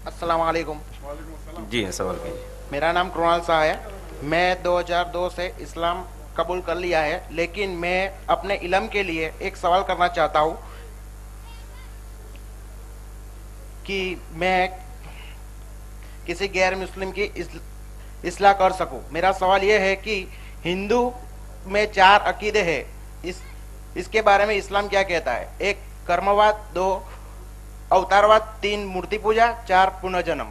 السلام علیکم. جی سوال کیجیے. میرا نام کرونال شاہ ہے. میں 2002 سے اسلام قبول کر لیا ہے, لیکن میں اپنے علم کے لیے ایک سوال کرنا چاہتا ہوں کہ میں کسی غیر مسلم کی اصلاح کر سکوں. میرا سوال یہ ہے کہ ہندو میں 4 عقیدے ہیں, اس کے بارے میں اسلام کیا کہتا ہے؟ 1 کرمواد, 2 اوتارواد, 3 مورتی پوجا, 4 پنرجنم.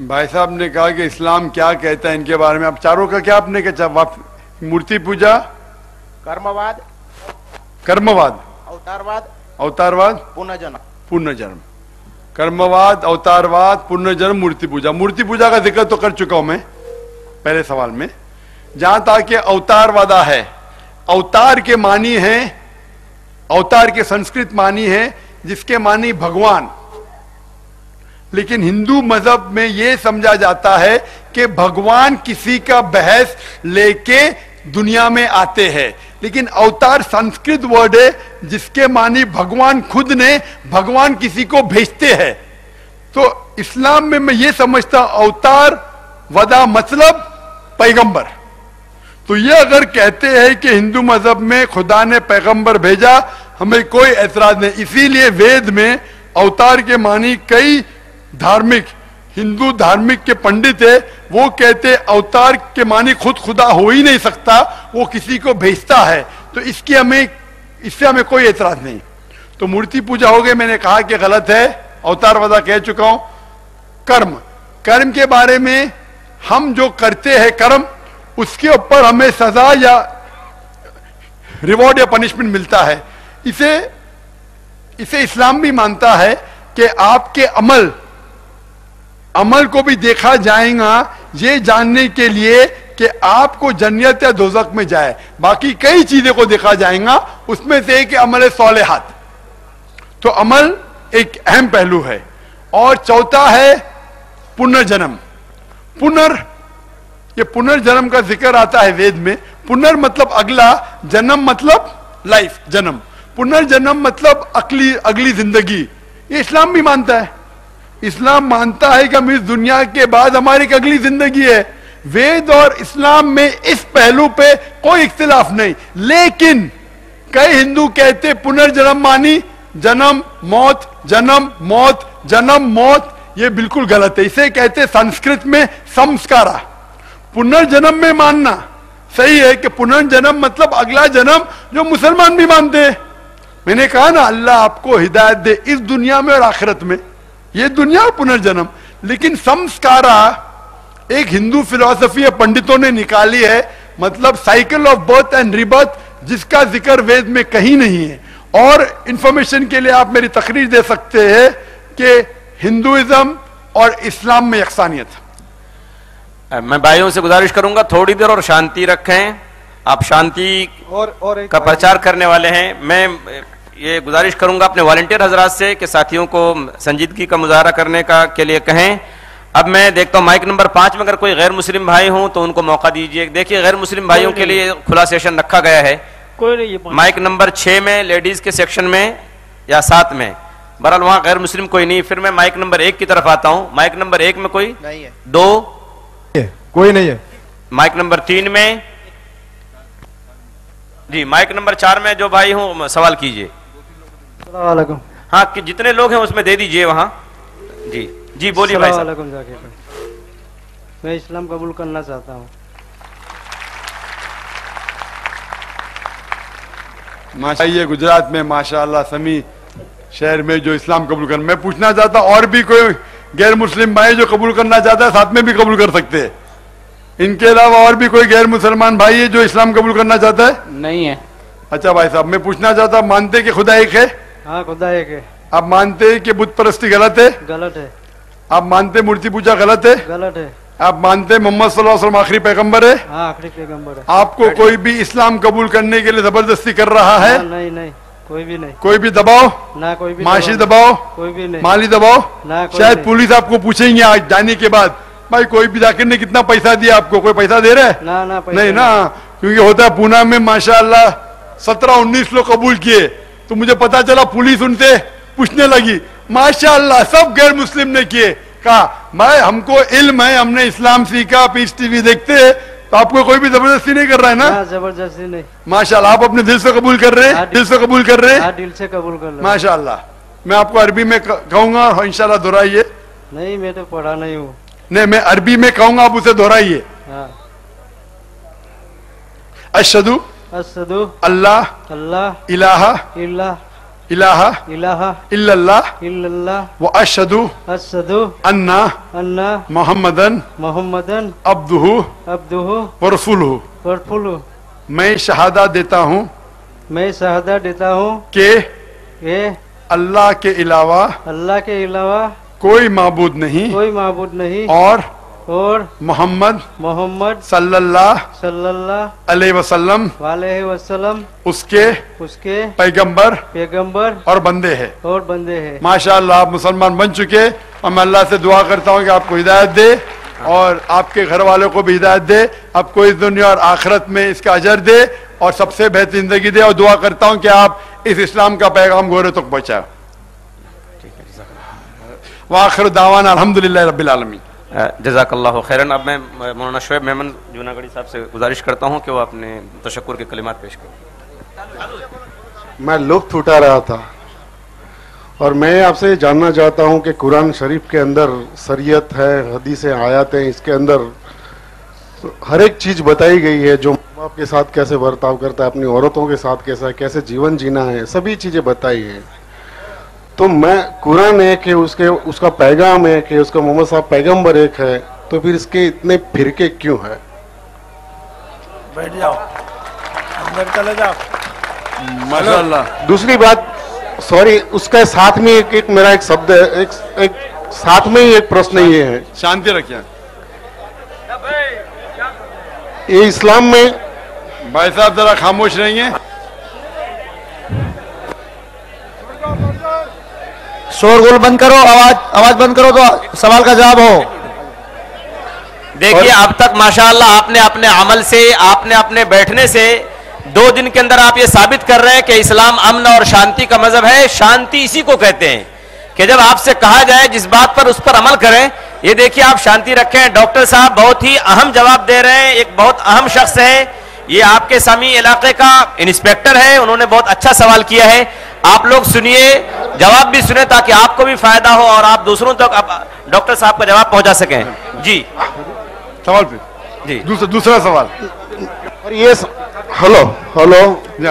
بھائی صاحب نے کہا کہ اسلام کیا کہتا ہے ان کے بارے میں. اب چاروں کا کیا آپ نے کہا؟ مورتی پوجا, کرمواد, کرمواد, اوتارواد, پنرجنم. پنرجنم, کرمواد, اوتارواد, پنرجنم, مورتی پوجا. مورتی پوجا کا ذکر تو کر چکا ہوں میں پہلے سوال میں. جہاں تک کہ اوتار ودا ہے, اوتار کے معنی ہیں, اوتار کے سنسکرت معنی ہے جس کے معنی بھگوان. لیکن ہندو مذہب میں یہ سمجھا جاتا ہے کہ بھگوان کسی کا بحث لے کے دنیا میں آتے ہیں, لیکن اوتار سنسکرت ورڈ ہے جس کے معنی بھگوان خود نے, بھگوان کسی کو بھیجتے ہیں. تو اسلام میں یہ سمجھتا اوتار ودا مطلب پیغمبر. تو یہ اگر کہتے ہیں کہ ہندو مذہب میں خدا نے پیغمبر بھیجا, ہمیں کوئی اعتراض نہیں. اسی لیے وید میں اوتار کے معنی کئی دھارمک ہندو دھارمک کے پنڈت ہے, وہ کہتے اوتار کے معنی خود خدا ہو ہی نہیں سکتا, وہ کسی کو بھیجتا ہے. تو اس سے ہمیں کوئی اعتراض نہیں. تو مورتی پوجا ہو گئے, میں نے کہا کہ غلط ہے, اوتار ودا کہہ چکا ہوں. کرم کے بارے میں ہم جو کرتے ہیں کرم, اس کے اوپر ہمیں سزا یا ریوارڈ یا پنشمنٹ ملتا ہے. اسے اسلام بھی مانتا ہے کہ آپ کے عمل کو بھی دیکھا جائے گا, یہ جاننے کے لیے کہ آپ کو جنت یا دوزخ میں جائے. باقی کئی چیزیں کو دیکھا جائے گا, اس میں سے ایک عمل صالحات. تو عمل ایک اہم پہلو ہے. اور چوتھا ہے پنرجنم. یہ پنرجنم کا ذکر آتا ہے وید میں. پنر مطلب اگلا, جنم مطلب لائف, جنم. پنرجنم مطلب اگلی زندگی. یہ اسلام بھی مانتا ہے. اسلام مانتا ہے کہ ہم اس دنیا کے بعد ہماری ایک اگلی زندگی ہے. وید اور اسلام میں اس پہلو پہ کوئی اختلاف نہیں. لیکن کئی ہندو کہتے پنرجنم مانی جنم موت, جنم موت, جنم موت. یہ بالکل غلط ہے. اسے کہتے سنسکرت میں سمسکارا. پنرجنم میں ماننا صحیح ہے کہ پنرجنم مطلب اگلا جنم, جو مسلمان بھی مانتے ہیں. میں نے کہا نا اللہ آپ کو ہدایت دے اس دنیا میں اور آخرت میں, یہ دنیا اور پنرجنم. لیکن سمسکارا ایک ہندو فلسفی پنڈتوں نے نکالی ہے, مطلب cycle of birth and rebirth, جس کا ذکر وید میں کہیں نہیں ہے. اور انفارمیشن کے لیے آپ میری تقریر دے سکتے ہیں کہ ہندوازم اور اسلام میں یکسانیت. میں بھائیوں سے گزارش کروں گا تھوڑی دیر اور شانتی رکھیں. آپ شانتی کا پرچار کرنے والے ہیں. میں یہ گزارش کروں گا اپنے والنٹیئر حضرات سے کہ ساتھیوں کو سنجیدگی کا مظاہرہ کرنے کے لیے کہیں. اب میں دیکھتا ہوں مائک نمبر 5 میں اگر کوئی غیر مسلم بھائی ہوں تو ان کو موقع دیجیے. دیکھیے غیر مسلم بھائیوں کے لیے کھلا سیشن رکھا گیا ہے. مائک نمبر 6 میں لیڈیز کے سیکشن میں یا 7 میں, بہرحال وہاں غیر مسلم کوئی نہیں. پھر میں مائک نمبر 1 کی طرف آتا ہوں. مائک نمبر 1 میں کوئی نہیں ہے, 2 کوئی نہیں ہے, مائک نمبر 3 میں جی, مائک نمبر 4 میں جو بھائی ہوں سوال کیجئے. السلام علیکم. ہاں جتنے لوگ ہیں اس میں دے دیجئے وہاں. جی جی بولیے بھائی صاحب. السلام علیکم. میں اسلام قبول کرنا چاہتا ہوں. ماشاءاللہ گجرات میں ماشاءاللہ سمی شہر میں جو اسلام قبول کرنا, میں پوچھنا چاہتا اور بھی کوئی غیر مسلم بھائی جو قبول کرنا چاہتا ہے ساتھ میں بھی قبول کر سکتے ہیں. ان کے علاوہ اور بھی کوئی غیر مسلمان بھائی ہے جو اسلام قبول کرنا چاہتا ہے؟ نہیں ہے. اچھا بھائی صاحب, میں پوچھنا چاہتا ہوں مانتے کہ خدا ایک ہے؟ ہاں خدا ایک ہے. آپ مانتے ہیں کہ بت پرستی غلط ہے؟ غلط ہے. آپ مانتے مورتی پوجا غلط ہے؟ غلط ہے. آپ مانتے محمد صلی اللہ علیہ وسلم آخری پیغمبر ہے؟ ہاں آخری پیغمبر ہے. آپ کو کوئی بھی اسلام قبول کرنے کے لیے زبردستی کر رہا ہے؟ نہیں نہیں, کوئی بھی نہیں. کوئی بھی دباؤ نہ کوئی بھی معاشی دباؤ, کوئی بھی نہیں. مالی دباؤ, شاید نہیں. پولیس آپ کو پوچھیں گے آج جانے کے بعد بھائی کوئی بھی ذاکر نے کتنا پیسہ دیا آپ کو, کوئی پیسہ دے رہا ہے؟ نہ نہیں نا, کیونکہ ہوتا ہے پونا میں ماشاءاللہ 17-19 لوگ قبول کیے, تو مجھے پتا چلا پولیس ان سے پوچھنے لگی, ماشاءاللہ سب غیر مسلم نے کیے. کہا میں ہم کو علم ہے, ہم نے اسلام سیکھا, پیس ٹی وی دیکھتے ہیں, تو آپ کو کوئی بھی زبردستی نہیں کر رہا ہے نا؟ زبردستی نہیں. ماشاءاللہ آپ اپنے دل سے قبول کر رہے ہیں, دل سے قبول کر رہے ہیں, دل سے قبول کر رہے. ماشاءاللہ. میں آپ کو عربی میں کہوں گا اور انشاءاللہ دہرائیے. نہیں میں تو پڑھا نہیں ہوں. نہیں میں عربی میں کہوں گا, آپ اسے دہرائیے. اشہدو اشہدو اللہ اللہ الہ الہ الہ الہ الا اللہ الا اللہ واشہدو اشہدو ان ان محمدن محمدن عبدہ عبدہ ورسولہ. ورسولہ. میں شہادت دیتا ہوں میں شہادت دیتا ہوں کہ کہ اللہ کے علاوہ اللہ کے علاوہ کوئی معبود نہیں, کوئی معبود نہیں, اور محمد محمد صلی اللہ صلی اللہ علیہ وسلم علیہ وسلم اس کے پیغمبر اور بندے ہیں. ماشاءاللہ آپ مسلمان بن چکے, اور میں اللہ سے دعا کرتا ہوں کہ آپ کو ہدایت دے اور آپ کے گھر والوں کو بھی ہدایت دے, آپ کو اس دنیا اور آخرت میں اس کا اجر دے اور سب سے بہترین زندگی دے, اور دعا کرتا ہوں کہ آپ اس اسلام کا پیغام گورے تک پہنچائے. وآخر دعوانا الحمدللہ رب العالمین. جزاک اللہ خیرن. اب میں مولانا شعیب میمن جوناگڑھی صاحب سے گزارش کرتا ہوں کہ وہ اپنے تشکر کے کلمات پیش کریں. میں لطف اٹھا رہا تھا, اور میں آپ سے جاننا چاہتا ہوں کہ قرآن شریف کے اندر شریعت ہے, حدیثیں آیات ہیں, اس کے اندر ہر ایک چیز بتائی گئی ہے, جو ماں باپ کے ساتھ کیسے برتاؤ کرتا ہے, اپنی عورتوں کے ساتھ کیسے جیون جینا ہے, سبھی چیزیں بتائی ہیں. تو میں قرآن ہے کہ اس کا پیغام ہے کہ اس کا محمد صاحب پیغمبر ایک ہے, تو پھر اس کے اتنے فرقے کیوں ہے؟ بیٹھ جاؤ, اندر چلے جاؤ. ماشاءاللہ. دوسری بات, سوری, اس کے ساتھ میں ایک میرا ایک شبد ہے, ایک ساتھ میں ہی ایک پرشن یہ ہے. شانتی رکھیں. یہ اسلام میں, بھائی صاحب ذرا خاموش رہیں. شور گول بند کرو, آواز بند کرو تو سوال کا جواب ہو. دیکھیے اب تک ماشاءاللہ آپ نے اپنے عمل سے, آپ نے اپنے بیٹھنے سے 2 دن کے اندر آپ یہ ثابت کر رہے ہیں کہ اسلام امن اور شانتی کا مذہب ہے. شانتی اسی کو کہتے ہیں کہ جب آپ سے کہا جائے جس بات پر اس پر عمل کریں. یہ دیکھیے آپ شانتی رکھیں. ڈاکٹر صاحب بہت ہی اہم جواب دے رہے ہیں, ایک بہت اہم شخص ہے, یہ آپ کے سامی علاقے کا انسپیکٹر ہے, انہوں نے بہت اچھا سوال کیا ہے. آپ لوگ سنیے, جواب بھی سنیں تاکہ آپ کو بھی فائدہ ہو اور آپ دوسروں تک ڈاکٹر صاحب کا جواب پہنچا سکیں. جی سوال پہ جی دوسرا سوال. اور یہ ہلو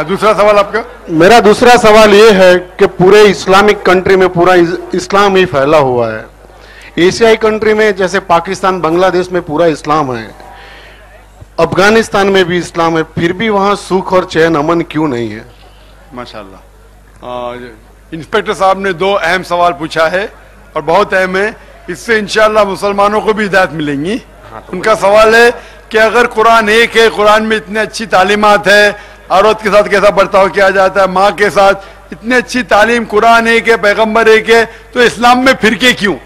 دوسرا سوال آپ کا. میرا دوسرا سوال یہ ہے کہ پورے اسلامک کنٹری میں پورا اسلام ہی پھیلا ہوا ہے. ایشیائی کنٹری میں جیسے پاکستان, بنگلہ دیش میں پورا اسلام ہے, افغانستان میں بھی اسلام ہے, پھر بھی وہاں سکھ اور چین امن کیوں نہیں ہے؟ ماشاءاللہ. انسپیکٹر صاحب نے 2 اہم سوال پوچھا ہے اور بہت اہم ہے, اس سے انشاءاللہ مسلمانوں کو بھی ہدایت ملیں گی. ان کا سوال ہے کہ اگر قرآن ایک ہے, قرآن میں اتنی اچھی تعلیمات ہے, عورت کے ساتھ کیسا برتاؤ کیا جاتا ہے, ماں کے ساتھ اتنی اچھی تعلیم, قرآن ایک ہے, پیغمبر ایک ہے, تو اسلام میں فرقے کیوں؟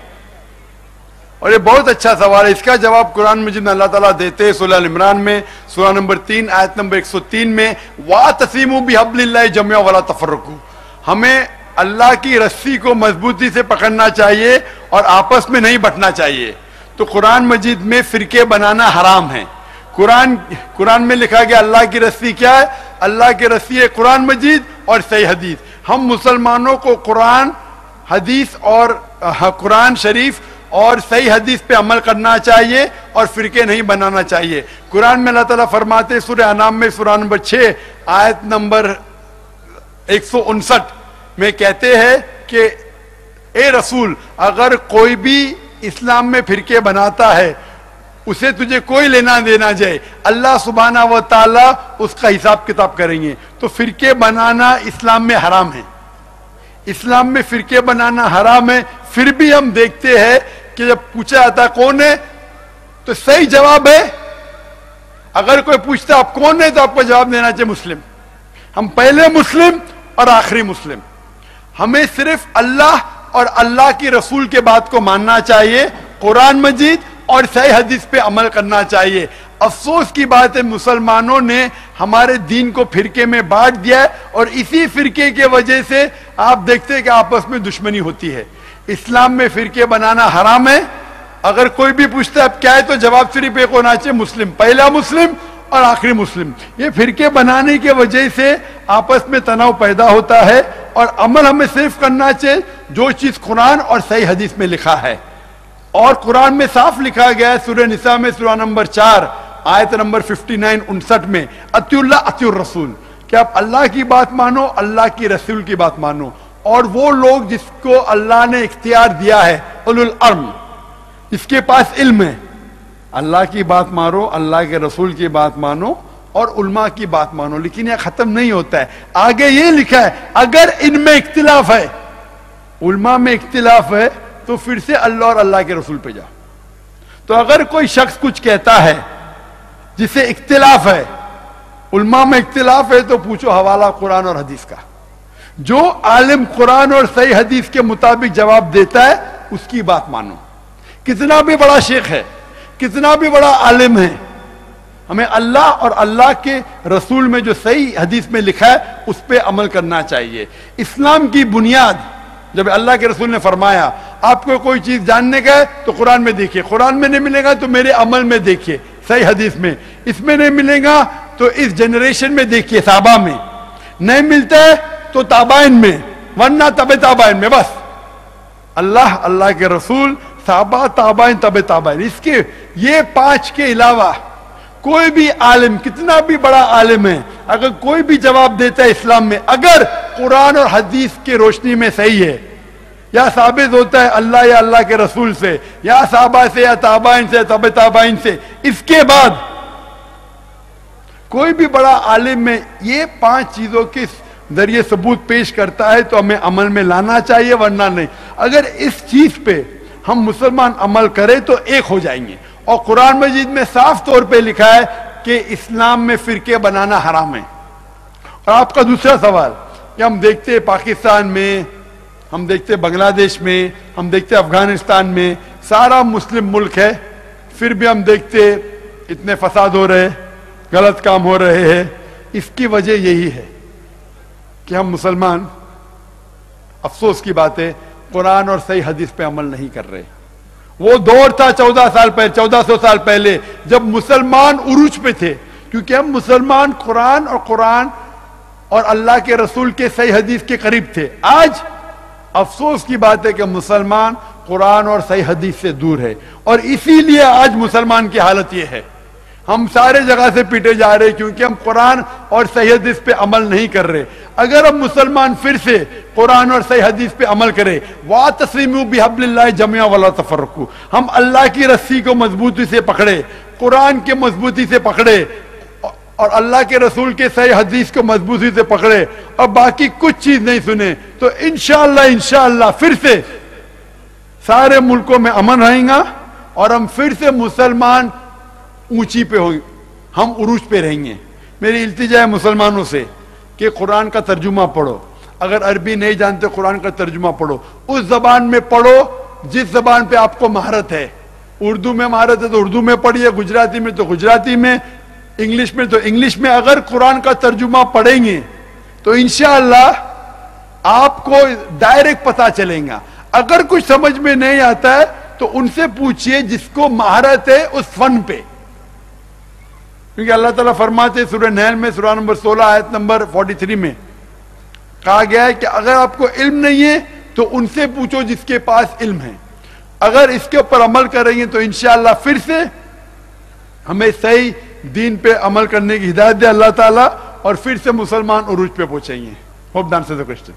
اور یہ بہت اچھا سوال ہے. اس کا جواب قرآن مجید میں اللہ تعالیٰ دیتے ہیں سورہ عمران میں, سورہ نمبر 3 آیت نمبر 103 میں, وَاعْتَصِمُوا بِحَبْلِ اللَّهِ جَمِيعًا وَلَا تَفَرَّقُوا. ہمیں اللہ کی رسی کو مضبوطی سے پکڑنا چاہیے اور آپس میں نہیں بٹنا چاہیے. تو قرآن مجید میں فرقے بنانا حرام ہے. قرآن میں لکھا گیا اللہ کی رسی کیا ہے؟ اللہ کی رسی ہے قرآن مجید اور صحیح حدیث. ہم مسلمانوں کو قرآن حدیث اور قرآن شریف اور صحیح حدیث پہ عمل کرنا چاہیے اور فرقے نہیں بنانا چاہیے. قرآن میں اللہ تعالیٰ فرماتے سورہ انعام میں سورہ نمبر 6 آیت نمبر 159 میں کہتے ہیں کہ اے رسول, اگر کوئی بھی اسلام میں فرقے بناتا ہے اسے تجھے کوئی لینا دینا جائے, اللہ سبحانہ و تعالی اس کا حساب کتاب کریں گے. تو فرقے بنانا اسلام میں حرام ہے. اسلام میں فرقے بنانا حرام ہے. پھر بھی ہم دیکھتے ہیں کہ جب پوچھا جاتا کون ہے تو صحیح جواب ہے, اگر کوئی پوچھتا آپ کون ہے تو آپ کو جواب دینا چاہیے مسلم. ہم پہلے مسلم اور آخری مسلم. ہمیں صرف اللہ اور اللہ کی رسول کے بات کو ماننا چاہیے, قرآن مجید اور صحیح حدیث پہ عمل کرنا چاہیے. افسوس کی بات ہے مسلمانوں نے ہمارے دین کو فرقے میں بانٹ دیا ہے، اور اسی فرقے کے وجہ سے آپ دیکھتے ہیں کہ آپس میں دشمنی ہوتی ہے۔ اسلام میں فرقے بنانا حرام ہے۔ اگر کوئی بھی پوچھتا ہے اب کیا ہے تو جواب صرف ایک ہونا چاہیے، مسلم، پہلا مسلم اور آخری مسلم۔ یہ فرقے بنانے کی وجہ سے آپس میں تناؤ پیدا ہوتا ہے، اور عمل ہمیں صرف کرنا چاہیے جو چیز قرآن اور صحیح حدیث میں لکھا ہے۔ اور قرآن میں صاف لکھا گیا ہے سورہ نساء میں سورہ نمبر 4 آیت نمبر 59 میں، اطیعوا اللہ اطیعوا الرسول، کہ آپ اللہ کی بات مانو، اللہ کی رسول کی بات مانو، اور وہ لوگ جس کو اللہ نے اختیار دیا ہے، اولو العلم، اس کے پاس علم ہے، اللہ کی بات مانو، اللہ کے رسول کی بات مانو اور علماء کی بات مانو۔ لیکن یہ ختم نہیں ہوتا ہے، آگے یہ لکھا ہے اگر ان میں اختلاف ہے، علماء میں اختلاف ہے، تو پھر سے اللہ اور اللہ کے رسول پہ جاؤ۔ تو اگر کوئی شخص کچھ کہتا ہے جسے اختلاف ہے، علماء میں اختلاف ہے، تو پوچھو حوالہ قرآن اور حدیث کا۔ جو عالم قرآن اور صحیح حدیث کے مطابق جواب دیتا ہے اس کی بات مانو، کتنا بھی بڑا شیخ ہے، کتنا بھی بڑا عالم ہے، ہمیں اللہ اور اللہ کے رسول میں جو صحیح حدیث میں لکھا ہے اس پہ عمل کرنا چاہیے۔ اسلام کی بنیاد، جب اللہ کے رسول نے فرمایا آپ کو کوئی چیز جاننے کا ہے تو قرآن میں دیکھیے، قرآن میں نہیں ملے گا تو میرے عمل میں دیکھیے، صحیح حدیث میں، اس میں نہیں ملے گا تو اس جنریشن میں دیکھیے، صحابہ میں نہیں ملتا ہے تو تابعین میں، ورنہ تبع تابعین میں، بس اللہ، اللہ کے رسول، صحابہ، تابعین، تبع تابعین، اس کے یہ 5 کے علاوہ کوئی بھی عالم، کتنا بھی بڑا عالم ہے، اگر کوئی بھی جواب دیتا ہے اسلام میں، اگر قرآن اور حدیث کی روشنی میں صحیح ہے، یا ثابت ہوتا ہے اللہ یا اللہ کے رسول سے، یا صحابہ سے، یا تابعین سے، تبع تابعین سے، اس کے بعد کوئی بھی بڑا عالم میں یہ 5 چیزوں کے ذریعے ثبوت پیش کرتا ہے تو ہمیں عمل میں لانا چاہیے، ورنہ نہیں۔ اگر اس چیز پہ ہم مسلمان عمل کریں تو ایک ہو جائیں گے۔ اور قرآن مجید میں صاف طور پہ لکھا ہے کہ اسلام میں فرقے بنانا حرام ہے۔ اور آپ کا دوسرا سوال کہ ہم دیکھتے پاکستان میں، ہم دیکھتے بنگلہ دیش میں، ہم دیکھتے افغانستان میں، سارا مسلم ملک ہے، پھر بھی ہم دیکھتے اتنے فساد ہو رہے، غلط کام ہو رہے ہیں۔ اس کی وجہ یہی ہے کہ ہم مسلمان، افسوس کی بات ہے، قرآن اور صحیح حدیث پہ عمل نہیں کر رہے۔ وہ دور تھا 1400 سال پہلے جب مسلمان عروج پہ تھے، کیونکہ ہم مسلمان قرآن اور اللہ کے رسول کے صحیح حدیث کے قریب تھے۔ آج افسوس کی بات ہے کہ مسلمان قرآن اور صحیح حدیث سے دور ہے، اور اسی لیے آج مسلمان کی حالت یہ ہے، ہم سارے جگہ سے پیٹے جا رہے کیونکہ ہم قرآن اور صحیح حدیث پہ عمل نہیں کر رہے۔ اگر ہم مسلمان پھر سے قرآن اور صحیح حدیث پہ عمل کریں، وَاعْتَصِمُوا بِحَبْلِ اللَّهِ جَمِيعًا وَلَا تَفَرَّقُوا، ہم اللہ کی رسی کو مضبوطی سے پکڑے، قرآن کے مضبوطی سے پکڑے، اور اللہ کے رسول کے صحیح حدیث کو مضبوطی سے پکڑے، اور باقی کچھ چیز نہیں سنے، تو انشاءاللہ پھر سے سارے ملکوں میں امن رہیں گا، اور ہم پھر سے مسلمان اونچی پہ ہوں، ہم عروج پہ رہیں گے۔ میری التجا ہے مسلمانوں سے کہ قرآن کا ترجمہ پڑھو، اگر عربی نہیں جانتے قرآن کا ترجمہ پڑھو، اس زبان میں پڑھو جس زبان پہ آپ کو مہارت ہے۔ اردو میں مہارت ہے تو اردو میں پڑھیے، گجراتی میں تو گجراتی میں، انگلش میں تو انگلش میں۔ اگر قرآن کا ترجمہ پڑھیں گے تو انشاءاللہ آپ کو ڈائریکٹ پتہ چلیں گا۔ اگر کچھ سمجھ میں نہیں آتا ہے تو ان سے پوچھئے جس کو مہارت ہے اس فن پہ، کیونکہ اللہ تعالیٰ فرماتے سورہ نحل میں سورہ نمبر 16 آیت نمبر 43 میں کہا گیا ہے کہ اگر آپ کو علم نہیں ہے تو ان سے پوچھو جس کے پاس علم ہے۔ اگر اس کے اوپر عمل کریں گے تو انشاءاللہ پھر سے ہمیں صحیح دین پہ عمل کرنے کی ہدایت دے اللہ تعالیٰ، اور پھر سے مسلمان عروج پہ پہنچیں گے۔ ہوپ ڈانس از اے کوسچن۔